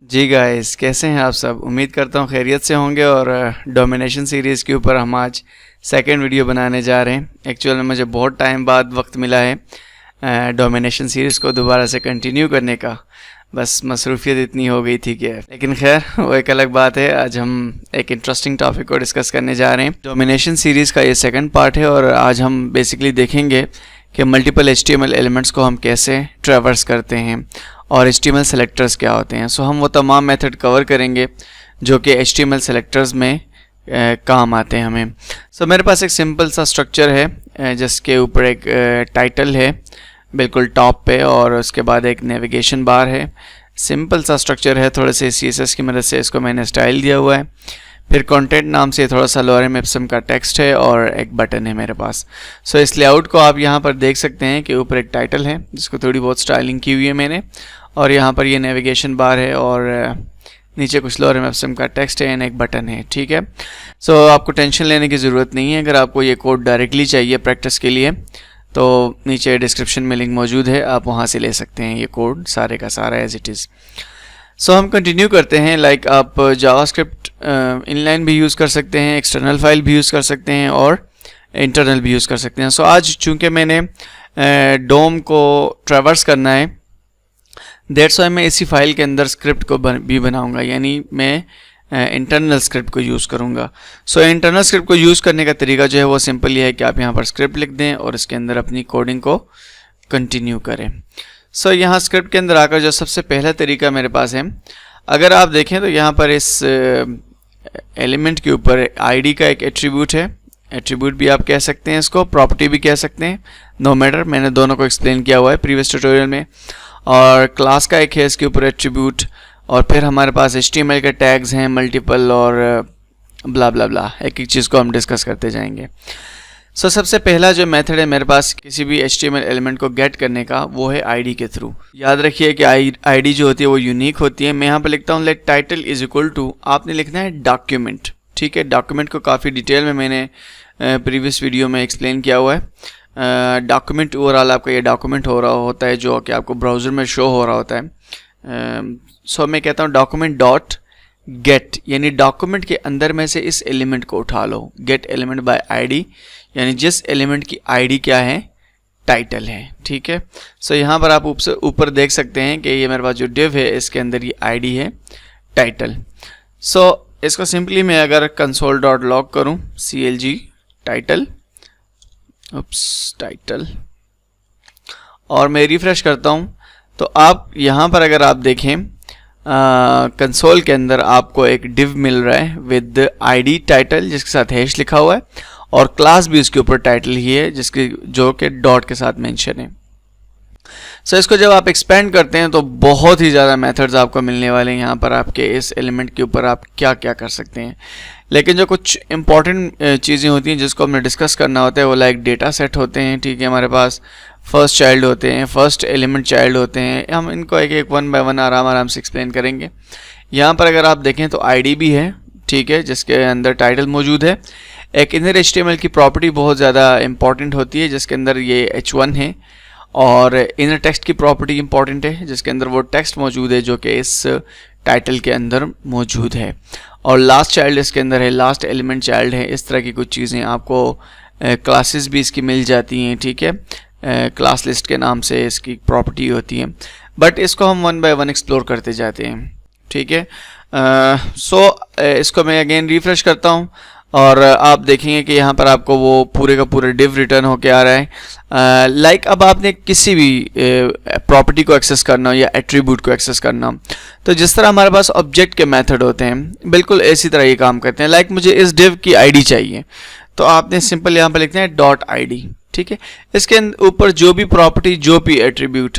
जी guys, कैसे हैं आप सब। उम्मीद करता हूँ खैरियत से होंगे। और डोमिनेशन सीरीज़ के ऊपर हम आज सेकंड वीडियो बनाने जा रहे हैं। एक्चुअल में मुझे बहुत टाइम बाद वक्त मिला है डोमिनेशन सीरीज़ को दोबारा से कंटिन्यू करने का। बस मसरूफियत इतनी हो गई थी कि लेकिन खैर वो एक अलग बात है। आज हम एक इंटरेस्टिंग टॉपिक को डिस्कस करने जा रहे हैं। डोमिनेशन सीरीज़ का ये सेकंड पार्ट है और आज हम बेसिकली देखेंगे कि मल्टीपल HTML एलिमेंट्स को हम कैसे ट्रैवर्स करते हैं और HTML सेलेक्टर्स क्या होते हैं। सो हम वो तमाम मेथड कवर करेंगे जो कि HTML सेलेक्टर्स में काम आते हैं हमें। सो मेरे पास एक सिंपल सा स्ट्रक्चर है जिसके ऊपर एक टाइटल है बिल्कुल टॉप पे और उसके बाद एक नेविगेशन बार है। सिंपल सा स्ट्रक्चर है, थोड़े से CSS की मदद से इसको मैंने स्टाइल दिया हुआ है। फिर कंटेंट नाम से थोड़ा सा लोरेम इप्सम का टेक्स्ट है और एक बटन है मेरे पास। सो इस लेआउट को आप यहाँ पर देख सकते हैं कि ऊपर एक टाइटल है जिसको थोड़ी बहुत स्टाइलिंग की हुई है मैंने, और यहाँ पर ये नेविगेशन बार है और नीचे कुछ लोरेम इप्सम का टेक्स्ट है एंड एक बटन है। ठीक है, सो आपको टेंशन लेने की ज़रूरत नहीं है। अगर आपको ये कोड डायरेक्टली चाहिए प्रैक्टिस के लिए तो नीचे डिस्क्रिप्शन में लिंक मौजूद है, आप वहाँ से ले सकते हैं ये कोड सारे का सारा एज इट इज़। सो हम कंटिन्यू करते हैं। लाइक आप जावास्क्रिप्ट इनलाइन भी यूज़ कर सकते हैं, एक्सटर्नल फाइल भी यूज़ कर सकते हैं और इंटरनल भी यूज़ कर सकते हैं। सो आज चूँकि मैंने डोम को ट्रैवर्स करना है, दैट्स वाई मैं इसी फाइल के अंदर स्क्रिप्ट को भी बनाऊंगा, यानी मैं इंटरनल स्क्रिप्ट को यूज़ करूंगा। सो इंटरनल स्क्रिप्ट को यूज़ करने का तरीका जो है वो सिंपल ये है कि आप यहाँ पर स्क्रिप्ट लिख दें और इसके अंदर अपनी कोडिंग को कंटिन्यू करें। सो यहाँ स्क्रिप्ट के अंदर आकर जो सबसे पहला तरीका मेरे पास है, अगर आप देखें तो यहाँ पर इस एलिमेंट के ऊपर ID का एक एट्रीब्यूट है। एट्रीब्यूट भी आप कह सकते हैं, इसको प्रॉपर्टी भी कह सकते हैं, नो मैटर। मैंने दोनों को एक्सप्लेन किया हुआ है प्रीवियस ट्यूटोरियल में। और क्लास का एक है इसके ऊपर एट्रीब्यूट, और फिर हमारे पास HTML के टैग्स हैं मल्टीपल और ब्ला ब्ला ब्ला, एक एक चीज़ को हम डिस्कस करते जाएंगे। सो सबसे पहला जो मेथड है मेरे पास किसी भी HTML एलिमेंट को गेट करने का, वो है ID के थ्रू। याद रखिए कि ID जो होती है वो यूनिक होती है। मैं यहाँ पर लिखता हूँ let title is equal to, आपने लिखना है डॉक्यूमेंट। ठीक है, डॉक्यूमेंट को काफ़ी डिटेल में मैंने प्रीवियस वीडियो में एक्सप्लेन किया हुआ है। डॉक्यूमेंट ओवरऑल आपका ये डॉक्यूमेंट हो रहा होता है जो कि आपको ब्राउज़र में शो हो रहा होता है। सो मैं कहता हूँ डॉक्यूमेंट डॉट गेट, यानी डॉक्यूमेंट के अंदर में से इस एलिमेंट को उठा लो। गेट एलिमेंट बाय ID, यानी जिस एलिमेंट की ID क्या है, टाइटल है। ठीक है, सो यहाँ पर आप ऊपर देख सकते हैं कि ये मेरे पास जो डिव है इसके अंदर ये ID है टाइटल। सो इसको सिंपली मैं अगर कंसोल डॉट लॉग करूँ CLG टाइटल, टाइटल, और मैं रिफ्रेश करता हूँ तो आप यहाँ पर अगर आप देखें कंसोल के अंदर आपको एक डिव मिल रहा है विद ID टाइटल जिसके साथ हैश लिखा हुआ है, और क्लास भी उसके ऊपर टाइटल ही है जिसके जो कि डॉट के साथ मेंशन है। सो इसको जब आप एक्सपेंड करते हैं तो बहुत ही ज़्यादा मेथड्स आपको मिलने वाले हैं यहाँ पर। आपके इस एलिमेंट के ऊपर आप क्या क्या कर सकते हैं, लेकिन जो कुछ इंपॉर्टेंट चीज़ें होती हैं जिसको हमने डिस्कस करना होता है वो लाइक डेटा सेट होते हैं। ठीक है, हमारे पास फर्स्ट चाइल्ड होते हैं, फर्स्ट एलिमेंट चाइल्ड होते हैं। हम इनको एक एक वन बाय वन आराम से एक्सप्लेन करेंगे। यहाँ पर अगर आप देखें तो ID भी है, ठीक है, जिसके अंदर टाइटल मौजूद है। एक इनर HTML की प्रॉपर्टी बहुत ज़्यादा इंपॉर्टेंट होती है जिसके अंदर ये H1 है, और इनर टेक्स्ट की प्रॉपर्टी इंपॉर्टेंट है जिसके अंदर वो टेक्स्ट मौजूद है जो कि इस टाइटल के अंदर मौजूद है, और लास्ट चाइल्ड इसके अंदर है, लास्ट एलिमेंट चाइल्ड है। इस तरह की कुछ चीज़ें आपको क्लासेस भी इसकी मिल जाती हैं। ठीक है, क्लास लिस्ट के नाम से इसकी प्रॉपर्टी होती है, बट इसको हम वन बाय वन एक्सप्लोर करते जाते हैं। ठीक है, सो इसको मैं अगेन रिफ्रेश करता हूँ और आप देखेंगे कि यहाँ पर आपको वो पूरे का पूरा डिव रिटर्न होके आ रहा है। लाइक अब आपने किसी भी प्रॉपर्टी को एक्सेस करना हो या एट्रीब्यूट को एक्सेस करना हो तो जिस तरह हमारे पास ऑब्जेक्ट के मेथड होते हैं बिल्कुल इसी तरह ये काम करते हैं। लाइक मुझे इस डिव की ID चाहिए तो आपने सिंपल यहाँ पर लिखना है डॉट ID। ठीक है, इसके ऊपर जो भी प्रॉपर्टी जो भी एट्रीब्यूट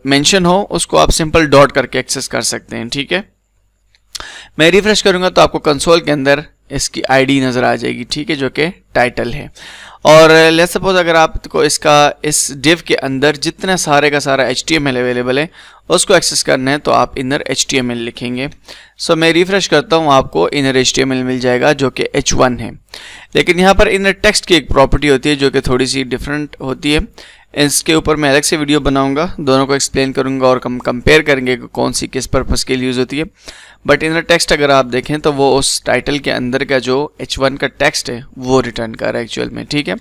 मेंशन हो उसको आप सिंपल डॉट करके एक्सेस कर सकते हैं। ठीक है, मैं रिफ्रेश करूँगा तो आपको कंसोल के अंदर इसकी ID नज़र आ जाएगी। ठीक है, जो कि टाइटल है। और लेट्स सपोज अगर आपको इसका इस डिव के अंदर जितना सारे का सारा HTML अवेलेबल है उसको एक्सेस करना है तो आप इनर HTML लिखेंगे। सो मैं रिफ्रेश करता हूँ, आपको इनर HTML मिल जाएगा जो कि H1 है। लेकिन यहाँ पर इनर टेक्स्ट की एक प्रॉपर्टी होती है जो कि थोड़ी सी डिफरेंट होती है। इसके ऊपर मैं अलग से वीडियो बनाऊंगा, दोनों को एक्सप्लेन करूंगा और कंपेयर करेंगे कि कौन सी किस पर्पज़ के लिए यूज़ होती है। बट इनर टेक्स्ट अगर आप देखें तो वो उस टाइटल के अंदर का जो H1 का टेक्स्ट है वो रिटर्न कर रहा है एक्चुअल में, ठीक है।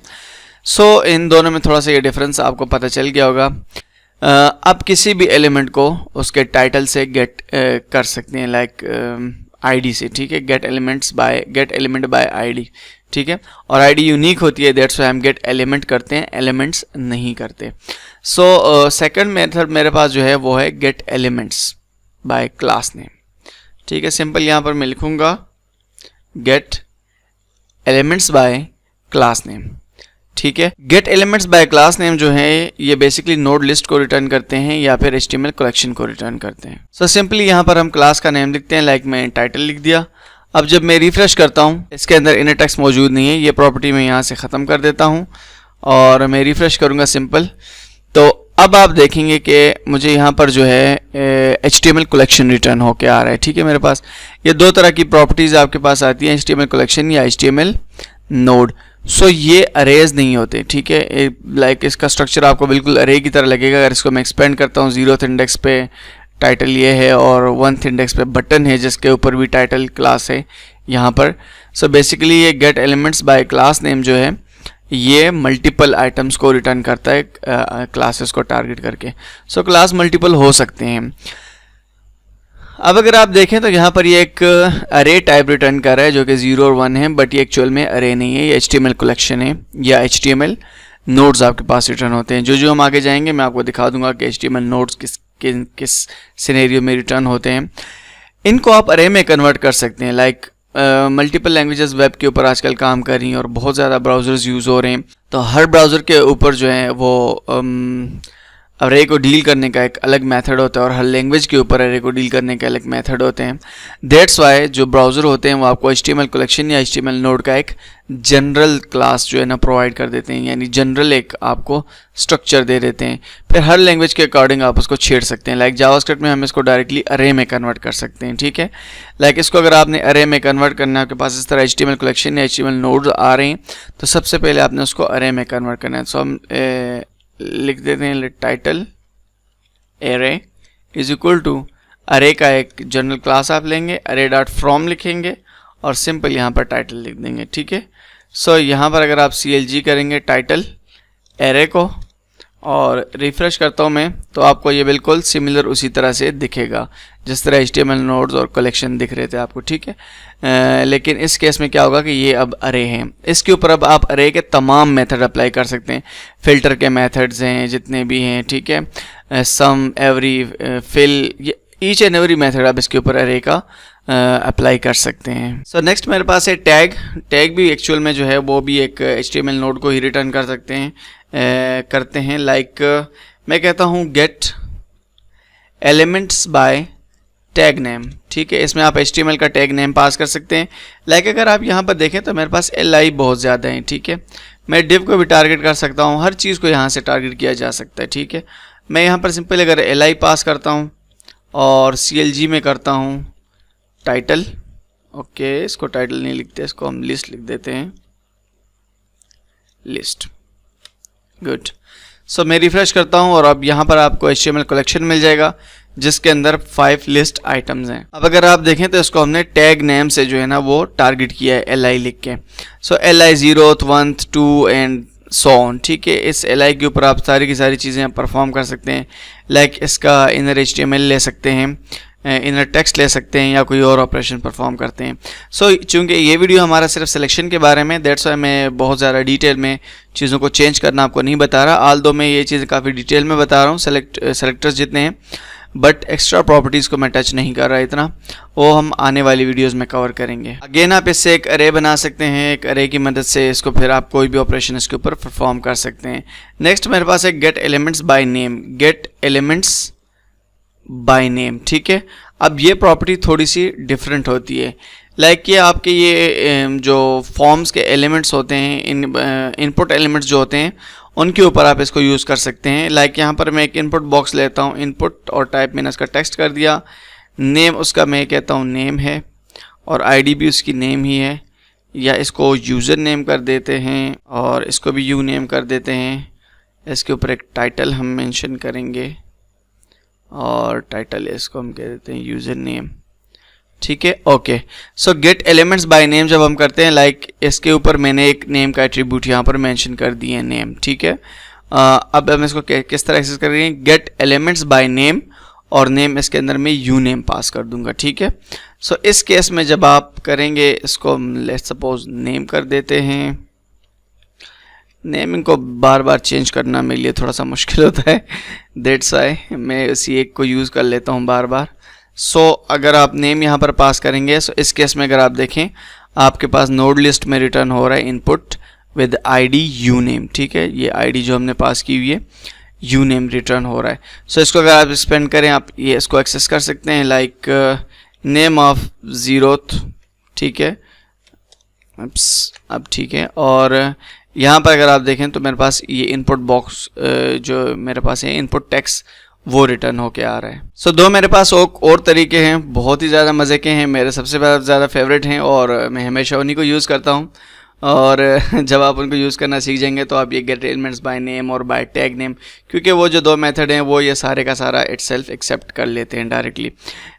सो इन दोनों में थोड़ा सा ये डिफरेंस आपको पता चल गया होगा। आप किसी भी एलिमेंट को उसके टाइटल से गेट कर सकते हैं, लाइक आईडी से, ठीक है। गेट एलिमेंट बाय आईडी, ठीक है। और आईडी यूनिक होती है, दैट्स व्हाई हम गेट एलिमेंट करते हैं, एलिमेंट्स नहीं करते। सो सेकंड मेथड मेरे पास जो है वो है gate elements bye class name, ठीक है। सिंपल यहाँ पर मैं लिखूंगा gate elements bye class name, ठीक है। Gate elements bye class name जो है ये बेसिकली नोड लिस्ट को रिटर्न करते हैं या फिर HTML कलेक्शन को रिटर्न करते हैं। सो सिंपली यहाँ पर हम क्लास का नेम लिखते हैं, लाइक मैं टाइटल लिख दिया। अब जब मैं रिफ्रेश करता हूँ इसके अंदर इनर टेक्स्ट मौजूद नहीं है, ये प्रॉपर्टी मैं यहाँ से ख़त्म कर देता हूँ और मैं रिफ्रेश करूँगा सिंपल। तो अब आप देखेंगे कि मुझे यहाँ पर जो है HTML कलेक्शन रिटर्न होके आ रहा है, ठीक है। मेरे पास ये दो तरह की प्रॉपर्टीज़ आपके पास आती हैं, HTML कलेक्शन या HTML नोड। सो ये अरेज नहीं होते, ठीक है। लाइक इसका स्ट्रक्चर आपको बिल्कुल अरे की तरह लगेगा। अगर इसको मैं एक्सपेंड करता हूँ, 0th इंडेक्स पे टाइटल ये है और 1th इंडेक्स पे बटन है जिसके ऊपर भी टाइटल क्लास है यहाँ पर। सो बेसिकली ये gate elements bye class name जो है ये मल्टीपल आइटम्स को रिटर्न करता है क्लासेस को टारगेट करके। सो क्लास मल्टीपल हो सकते हैं। अब अगर आप देखें तो यहाँ पर ये एक अरे टाइप रिटर्न कर रहा है जो कि 0 और 1 है, बट ये एक्चुअल में अरे नहीं है, ये HTML कलेक्शन है या HTML नोड्स आपके पास रिटर्न होते हैं। जो हम आगे जाएंगे मैं आपको दिखा दूंगा कि HTML नोड्स किस सिनेरियो में रिटर्न होते हैं। इनको आप अरे में कन्वर्ट कर सकते हैं, लाइक मल्टीपल लैंग्वेजेस वेब के ऊपर आजकल काम कर रही हैं और बहुत ज़्यादा ब्राउज़र्स यूज़ हो रहे हैं। तो हर ब्राउज़र के ऊपर जो है वो अरे को डील करने का एक अलग मेथड होता है और हर लैंग्वेज के ऊपर अरे को डील करने के अलग मेथड होते हैं। दैट्स वाई जो ब्राउज़र होते हैं वो आपको HTML कलेक्शन या HTML नोड का एक जनरल क्लास जो है ना प्रोवाइड कर देते हैं, यानी जनरल एक आपको स्ट्रक्चर दे देते हैं। फिर हर लैंग्वेज के अकॉर्डिंग आप उसको छेड़ सकते हैं। लाइक जावास्क्रिप्ट में हम इसको डायरेक्टली अरे में कन्वर्ट कर सकते हैं, ठीक है। लाइक इसको अगर आपने अरे में कन्वर्ट करना है, आपके पास इस तरह HTML कलेक्शन या HTML नोड्स आ रहे हैं, तो सबसे पहले आपने उसको अरे में कन्वर्ट करना है। सो हम लिख देते हैं title array is equal to array का एक जनरल क्लास आप लेंगे, अरे डॉट फ्रॉम लिखेंगे और सिंपल यहाँ पर टाइटल लिख देंगे, ठीक है। सो यहाँ पर अगर आप CLG करेंगे टाइटल एरे को और रिफ्रेश करता हूँ मैं, तो आपको ये बिल्कुल सिमिलर उसी तरह से दिखेगा जिस तरह HTML नोड्स और कलेक्शन दिख रहे थे आपको, ठीक है। लेकिन इस केस में क्या होगा कि ये अब अरे हैं। इसके ऊपर अब आप अरे के तमाम मेथड अप्लाई कर सकते हैं। फिल्टर के मेथड्स हैं जितने भी हैं, ठीक है। Some, every, fill, each and every method आप इसके ऊपर अरे का अप्लाई कर सकते हैं। सो नेक्स्ट मेरे पास है टैग भी एक्चुअल में जो है वो भी एक HTML नोड को ही रिटर्न कर सकते हैं करते हैं। लाइक मैं कहता हूँ gate elements bye tag name, ठीक है। इसमें आप HTML का टैग नेम पास कर सकते हैं। लाइक अगर आप यहाँ पर देखें तो मेरे पास li बहुत ज़्यादा है, ठीक है। मैं div को भी टारगेट कर सकता हूँ, हर चीज़ को यहाँ से टारगेट किया जा सकता है, ठीक है। मैं यहाँ पर सिंपल अगर li पास करता हूँ और CLG में करता हूँ टाइटल, ओके, इसको टाइटल नहीं लिखते, इसको हम लिस्ट लिख देते हैं, लिस्ट, गुड। सो मैं रिफ्रेश करता हूँ और अब यहाँ पर आपको HTML कलेक्शन मिल जाएगा जिसके अंदर 5 लिस्ट आइटम्स हैं। अब अगर आप देखें तो इसको हमने टैग नेम से जो है ना वो टारगेट किया है li लिख के। सो li 0th 1th 2 and so on, ठीक है। इस li के ऊपर आप सारी की सारी चीज़ें परफॉर्म कर सकते हैं। लाइक इसका इनर HTML ले सकते हैं, इनर टेक्स्ट ले सकते हैं या कोई और ऑपरेशन परफॉर्म करते हैं। सो चूँकि ये वीडियो हमारा सिर्फ सिलेक्शन के बारे में, दैट्स वाई मैं बहुत ज़्यादा डिटेल में चीज़ों को चेंज करना आपको नहीं बता रहा। आल दो मैं ये चीज़ें काफ़ी डिटेल में बता रहा हूँ, सेलेक्टर्स जितने हैं, बट एक्स्ट्रा प्रॉपर्टीज़ को मैं टच नहीं कर रहा इतना, वो हम आने वाली वीडियोस में कवर करेंगे। अगेन आप इससे एक अरे बना सकते हैं, एक अरे की मदद से इसको फिर आप कोई भी ऑपरेशन इसके ऊपर परफॉर्म कर सकते हैं। नेक्स्ट मेरे पास है gate elements by name, gate elements by name, ठीक है। अब ये प्रॉपर्टी थोड़ी सी डिफरेंट होती है। लाइक ये आपके ये जो फॉर्म्स के एलिमेंट्स होते हैं, इनपुट एलिमेंट्स जो होते हैं उनके ऊपर आप इसको यूज़ कर सकते हैं। लाइक यहाँ पर मैं एक इनपुट बॉक्स लेता हूँ, इनपुट, और टाइप मैंने उसका टेक्स्ट कर दिया, नेम उसका मैं कहता हूँ नेम है और आईडी भी उसकी नेम ही है, या इसको यूज़र नेम कर देते हैं और इसको भी यू नेम कर देते हैं, इसके ऊपर एक टाइटल हम मेंशन करेंगे और टाइटल इसको हम कह देते हैं यूज़र नेम, ठीक है। Okay, so gate elements by name जब हम करते हैं, लाइक इसके ऊपर मैंने एक नेम का एट्रीब्यूट यहाँ पर मेंशन कर दिए है, नेम, ठीक है। अब हम इसको किस तरह एक्सेस कर रहे हैं, गेट एलिमेंट्स बाय नेम, और नेम इसके अंदर मैं यू नेम पास कर दूंगा, ठीक है। सो इस केस में जब आप करेंगे, इसको लेट्स सपोज नेम कर देते हैं। नेमिंग को बार बार चेंज करना मेरे लिए थोड़ा सा मुश्किल होता है, दैट्स व्हाई मैं इसी एक को यूज़ कर लेता हूँ बार बार। सो अगर आप नेम यहाँ पर पास करेंगे, सो इस केस में अगर आप देखें आपके पास नोड लिस्ट में रिटर्न हो रहा है input with ID you name, ठीक है। ये आईडी जो हमने पास की हुई है यू नेम रिटर्न हो रहा है। सो इसको अगर आप एक्सपेंड करें, आप ये इसको एक्सेस कर सकते हैं, लाइक नेम ऑफ जीरोथ, ठीक है। अब ठीक है, और यहाँ पर अगर आप देखें तो मेरे पास ये इनपुट बॉक्स जो मेरे पास है इनपुट टेक्स्ट वो रिटर्न होके आ रहा है। सो दो मेरे पास और तरीके हैं, बहुत ही ज़्यादा मज़े के हैं, मेरे सबसे ज़्यादा फेवरेट हैं और मैं हमेशा उन्हीं को यूज़ करता हूँ। और जब आप उनको यूज़ करना सीख जाएंगे तो आप ये गेट एलिमेंट्स बाय नेम और बाय टैग नेम, क्योंकि वो जो दो मेथड हैं वो ये सारे का सारा इटसेल्फ एक्सेप्ट कर लेते हैं डायरेक्टली।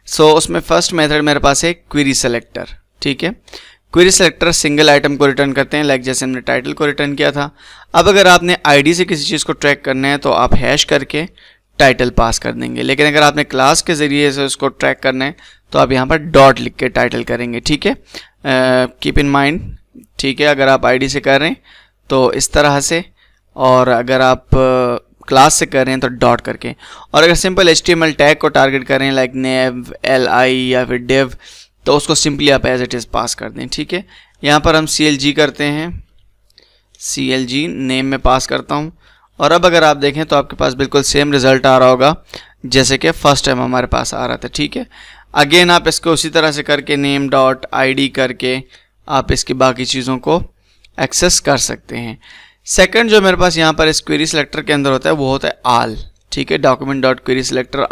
सो उसमें फर्स्ट मेथड मेरे पास है क्वेरी सेलेक्टर, ठीक है। क्वेरी सेलेक्टर सिंगल आइटम को रिटर्न करते हैं, लाइक जैसे हमने टाइटल को रिटर्न किया था। अब अगर आपने आईडी से किसी चीज़ को ट्रैक करना है तो आप हैश करके टाइटल पास कर देंगे, लेकिन अगर आपने क्लास के ज़रिए से उसको ट्रैक करना है तो आप यहाँ पर डॉट लिख के टाइटल करेंगे, ठीक है। कीप इन माइंड, ठीक है, अगर आप आईडी से कर रहे हैं तो इस तरह से, और अगर आप क्लास से कर रहे हैं तो डॉट करके। और अगर सिंपल HTML टैग को टारगेट कर रहे हैं लाइक नेव, li या फिर div, तो उसको सिंपली आप एज इट इज़ पास कर दें, ठीक है। यहाँ पर हम CLG करते हैं, CLG नेम में पास करता हूँ, और अब अगर आप देखें तो आपके पास बिल्कुल सेम रिज़ल्ट आ रहा होगा जैसे कि फर्स्ट टाइम हमारे पास आ रहा था, ठीक है। अगेन आप इसको उसी तरह से करके नेम डॉट ID करके आप इसकी बाकी चीज़ों को एक्सेस कर सकते हैं। सेकंड जो मेरे पास यहाँ पर इस क्वेरी सेलेक्टर के अंदर होता है वो होता है आल, ठीक है। डॉक्यूमेंट डॉट क्वेरी सेलेक्टर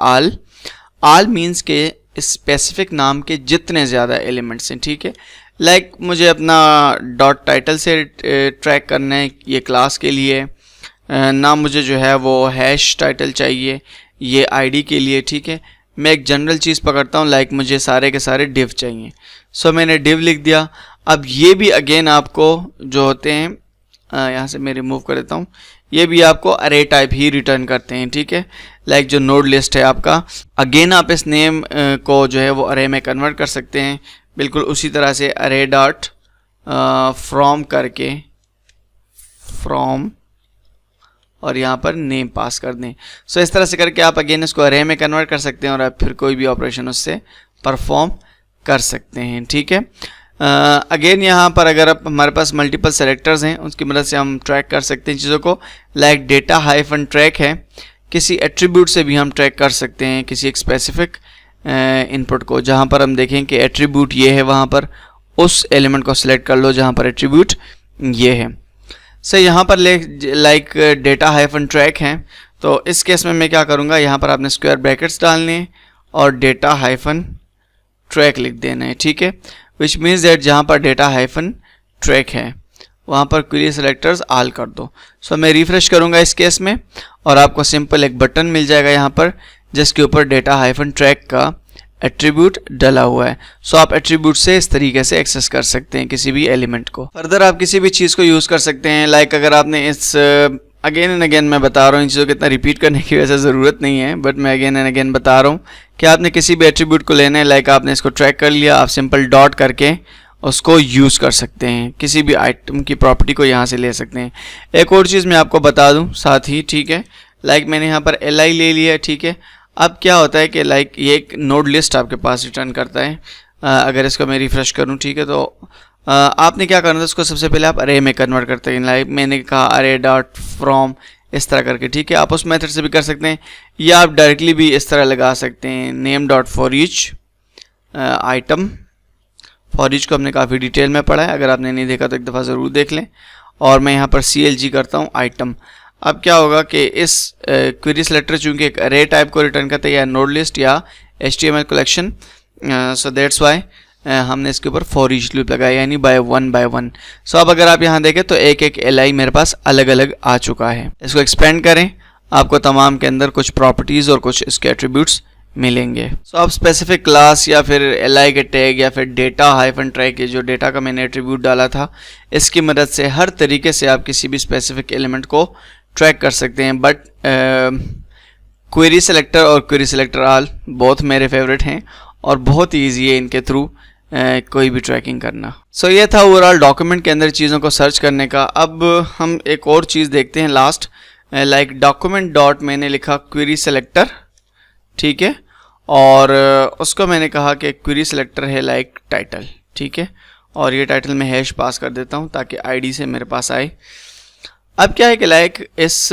आल मीन्स के स्पेसिफिक नाम के जितने ज़्यादा एलिमेंट्स हैं, ठीक है। लाइक मुझे अपना डॉट टाइटल से ट्रैक करना है ये क्लास के लिए, ना मुझे जो है वो हैश टाइटल चाहिए ये आईडी के लिए, ठीक है। मैं एक जनरल चीज़ पकड़ता हूँ, लाइक मुझे सारे के सारे डिव चाहिए, सो मैंने डिव लिख दिया। अब ये भी अगेन आपको जो होते हैं, यहाँ से मैं रिमूव कर देता हूँ, ये भी आपको अरे टाइप ही रिटर्न करते हैं, ठीक है। लाइक जो नोड लिस्ट है आपका, अगेन आप इस नेम को जो है वो अरे में कन्वर्ट कर सकते हैं, बिल्कुल उसी तरह से अरे डॉट फ्रॉम करके फ्रॉम और यहाँ पर नेम पास कर दें। सो इस तरह से करके आप अगेन इसको अरे में कन्वर्ट कर सकते हैं और आप फिर कोई भी ऑपरेशन उससे परफॉर्म कर सकते हैं, ठीक है। अगेन यहाँ पर अगर आप हमारे पास मल्टीपल सेलेक्टर्स हैं उसकी मदद से हम ट्रैक कर सकते हैं चीज़ों को, लाइक डेटा हाइफन ट्रैक है, किसी एट्रीब्यूट से भी हम ट्रैक कर सकते हैं किसी एक स्पेसिफिक इनपुट को। जहाँ पर हम देखें कि एट्रीब्यूट ये है, वहाँ पर उस एलिमेंट को सिलेक्ट कर लो जहाँ पर एट्रीब्यूट ये है। सो यहाँ पर लाइक डेटा हाइफन ट्रैक है, तो इस केस में मैं क्या करूँगा, यहाँ पर आपने स्क्वायर ब्रैकेट्स डालने हैं और डेटा हाइफन ट्रैक लिख देना है, ठीक है। विच मीन्स दैट जहाँ पर डेटा हाइफन ट्रैक है वहाँ पर क्वेरी सेलेक्टर्स आल कर दो। सो मैं रिफ्रेश करूँगा इस केस में और आपको सिंपल एक बटन मिल जाएगा यहाँ पर जिसके ऊपर डेटा हाइफन ट्रैक का एट्रीब्यूट डला हुआ है। सो आप एट्रीब्यूट से इस तरीके से एक्सेस कर सकते हैं किसी भी एलिमेंट को। फर्दर आप किसी भी चीज़ को यूज़ कर सकते हैं, लाइक अगर आपने इस अगेन एंड अगेन मैं बता रहा हूँ, इन चीज़ों को इतना रिपीट करने की वैसे ज़रूरत नहीं है, बट मैं अगेन एंड अगेन बता रहा हूँ कि आपने किसी भी एट्रीब्यूट को लेना है, लाइक आपने इसको ट्रैक कर लिया, आप सिंपल डॉट करके उसको यूज़ कर सकते हैं, किसी भी आइटम की प्रॉपर्टी को यहाँ से ले सकते हैं। एक और चीज़ मैं आपको बता दूँ साथ ही, ठीक है, लाइक मैंने यहाँ पर li ले लिया, ठीक है। अब क्या होता है कि लाइक ये एक नोड लिस्ट आपके पास रिटर्न करता है। अगर इसको मैं रिफ्रेश करूँ, ठीक है, तो आपने क्या करना था, इसको सबसे पहले आप अरे में कन्वर्ट करते हैं, लाइक मैंने कहा अरे डॉट फ्रॉम इस तरह करके, ठीक है। आप उस मेथड से भी कर सकते हैं या आप डायरेक्टली भी इस तरह लगा सकते हैं, name dot for each item. For each को हमने काफ़ी डिटेल में पढ़ा है, अगर आपने नहीं देखा तो एक दफ़ा ज़रूर देख लें। और मैं यहाँ पर CLG करता हूँ आइटम। अब क्या होगा कि इस क्वेरी सेलेक्टर चूँकि एक अरे टाइप को रिटर्न करता है या नोड लिस्ट या HTML collection, so that's why हमने इसके ऊपर फॉर ईच लूप लगाया, यानी बाय वन। सो अब अगर आप यहाँ देखें तो एक एक LI मेरे पास अलग अलग आ चुका है। इसको एक्सपेंड करें, आपको तमाम के अंदर कुछ प्रॉपर्टीज़ और कुछ इसके एट्रीब्यूट्स मिलेंगे। सो आप स्पेसिफिक क्लास या फिर LI के टैग या फिर डेटा हाइफन ट्रैक, ये जो डेटा का मैंने एट्रीब्यूट डाला था, इसकी मदद से हर तरीके से आप किसी भी स्पेसिफिक एलिमेंट को ट्रैक कर सकते हैं। बट क्वेरी सेलेक्टर और क्वेरी सेलेक्टर ऑल बहुत मेरे फेवरेट हैं और बहुत ही ईजी है इनके थ्रू कोई भी ट्रैकिंग करना। सो ये था ओवरऑल डॉक्यूमेंट के अंदर चीज़ों को सर्च करने का। अब हम एक और चीज़ देखते हैं लास्ट, लाइक डॉक्यूमेंट डॉट मैंने लिखा क्वेरी सेलेक्टर, ठीक है, और उसको मैंने कहा कि क्वेरी सेलेक्टर है लाइक टाइटल, ठीक है, और ये टाइटल में हैश पास कर देता हूँ ताकि आईडी से मेरे पास आए। अब क्या है कि लाइक इस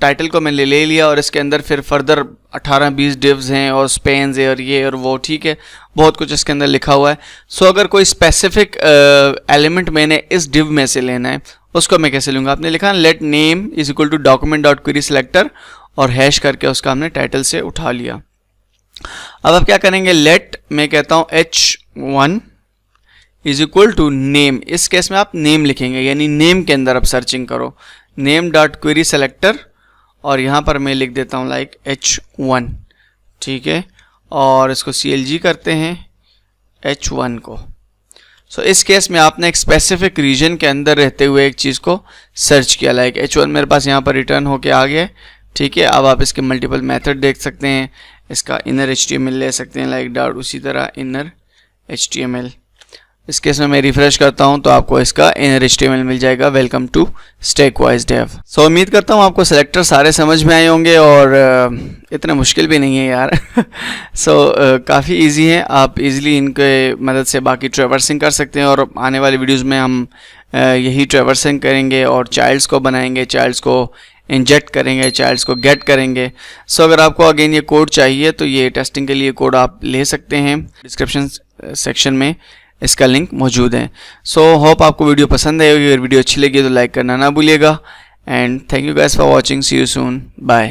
टाइटल को मैंने ले लिया और इसके अंदर फिर फर्दर 18-20 डिव्स हैं और स्पेन्स है और ये और वो, ठीक है, बहुत कुछ इसके अंदर लिखा हुआ है। सो अगर कोई स्पेसिफिक एलिमेंट मैंने इस डिव में से लेना है, उसको मैं कैसे लूँगा? आपने लिखा let name is equal to document dot query selector और हैश करके उसका हमने टाइटल से उठा लिया। अब आप क्या करेंगे, लेट मैं कहता हूँ h1 is equal to name. इस केस में आप नेम लिखेंगे, यानी नेम के अंदर आप सर्चिंग करो, नेम डॉट क्वेरी सेलेक्टर, और यहाँ पर मैं लिख देता हूँ लाइक h1, ठीक है, और इसको CLG करते हैं h1 को। सो इस केस में आपने एक स्पेसिफिक रीजन के अंदर रहते हुए एक चीज़ को सर्च किया, लाइक h1 मेरे पास यहाँ पर रिटर्न होके आ गया, ठीक है। अब आप इसके मल्टीपल मेथड देख सकते हैं, इसका इनर HTML ले सकते हैं लाइक डॉट, उसी तरह इनर HTML। इस केस में मैं रिफ्रेश करता हूं तो आपको इसका इनर HTML मिल जाएगा। Welcome to stackwise dev. So उम्मीद करता हूं आपको सेलेक्टर सारे समझ में आए होंगे और इतना मुश्किल भी नहीं है यार। सो काफ़ी इजी है, आप इजीली इनके मदद से बाकी ट्रैवर्सिंग कर सकते हैं और आने वाले वीडियोस में हम यही ट्रैवर्सिंग करेंगे और चाइल्ड्स को बनाएंगे, चाइल्ड्स को इंजेक्ट करेंगे, चाइल्ड्स को गेट करेंगे। सो अगर आपको अगेन ये कोड चाहिए तो ये टेस्टिंग के लिए कोड आप ले सकते हैं, डिस्क्रिप्शन सेक्शन में इसका लिंक मौजूद है। सो होप आपको वीडियो पसंद आई होगी। अगर वीडियो अच्छी लगी तो लाइक करना ना भूलिएगा and thank you guys for watching. See you soon, bye.